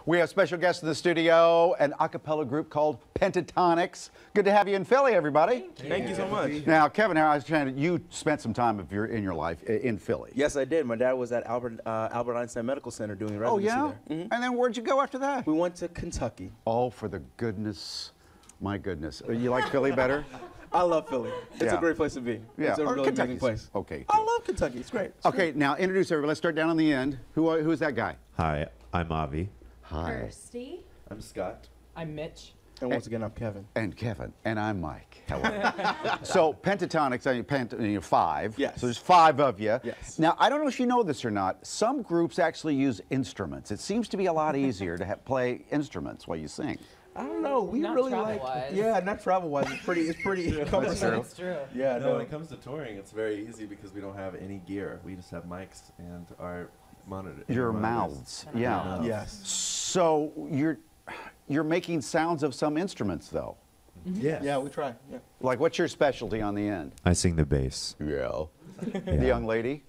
We have special guests in the studio, an a cappella group called Pentatonix. Good to have you in Philly, everybody. Thank you so much. Now, Kevin, you spent some time of in your life in Philly. Yes, I did. My dad was at Albert Einstein Medical Center doing residency there. And then where'd you go after that? We went to Kentucky. Oh, for the goodness, my goodness. You like Philly better? I love Philly. It's a great place to be. Yeah. It's a really amazing place. Okay. I love Kentucky. It's great. Okay, now introduce everybody. Let's start down on the end. Who is that guy? Hi, I'm Avi. Hi. Kirsty. I'm Scott. I'm Mitch. And once again, I'm Kevin. And Kevin. And I'm Mike. Hello. So Pentatonix, five. Yes. So there's 5 of you. Yes. Now, I don't know if you know this or not. Some groups actually use instruments. It seems to be a lot easier to play instruments while you sing. I don't know. We Not really travel-wise. not travel-wise. It's pretty cumbersome. That's true. Yeah, No, when it comes to touring, it's very easy because we don't have any gear. We just have mics and our monitor. Your monitors. mouths. Yeah. Yes. So you're making sounds of some instruments, though. Yes. Yeah, we try. Yeah. Like, what's your specialty on the end? I sing the bass. Yeah. The young lady?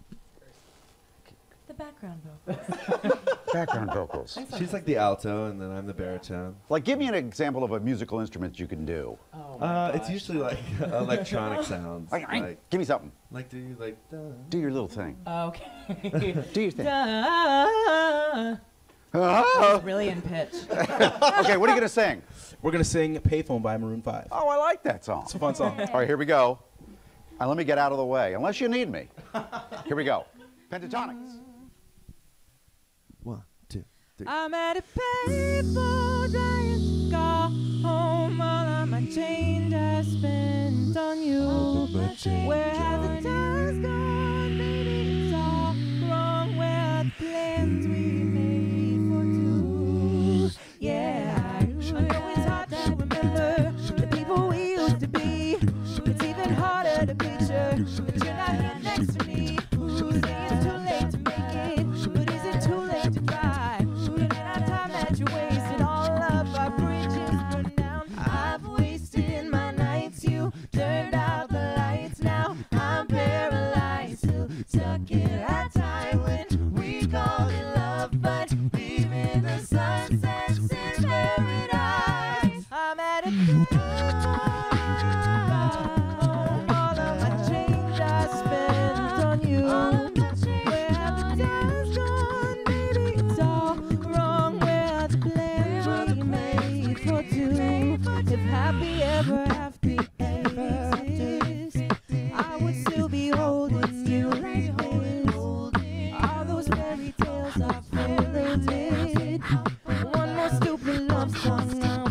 The background vocals. Background vocals. She's like the alto, and then I'm the baritone. Like, give me an example of a musical instrument you can do. Oh my It's gosh. usually like electronic sounds. Give me something. Like do you like? Do your little thing. Okay. Do your thing. Duh. It's really in pitch. Okay, what are you going to sing? We're going to sing Payphone by Maroon 5. Oh, I like that song. It's a fun song. All right, here we go. And let me get out of the way, unless you need me. Here we go. Pentatonix. 1, 2, 3. I'm at a payphone trying to go home. All of my change I spent on you. Where have the times gone? Maybe it's all wrong. Where are the plans we made for two? Yeah, I know it's hard to remember the people we used to be. It's even harder to picture that you're not here next to me. Who's saying it's too late to make it? But is it too late to try? And in our time that you wasted, all of our bridges burned down. I've wasted my nights, you turned out the lights. Now I'm paralyzed, still stuck in a time when we called it love, but leaving the sunsets in paradise. I'm at a all of my change I spent on you. Where have the times gone? Maybe it's all wrong. Where are the plans we made for two? If happy ever after exists, I would still be holding you like this. All those fairy tales are filled. One more stupid love song, I'll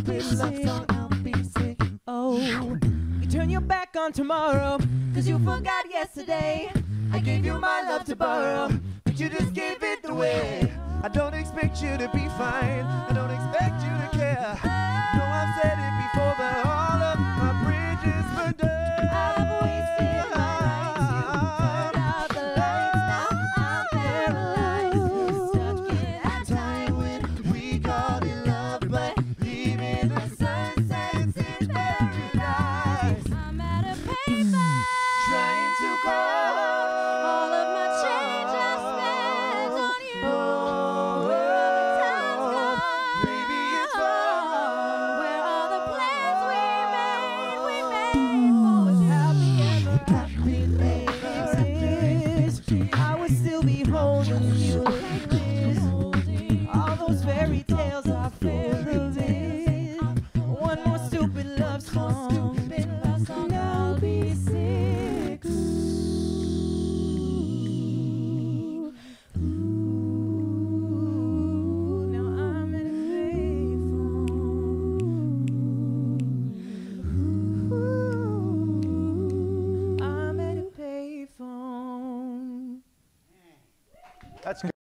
be sick. Oh, you turn your back on tomorrow, 'cause you forgot yesterday. I gave you my love to borrow, but you just gave it away. I don't expect you to be fine. I don't expect you to care. No, I've said it.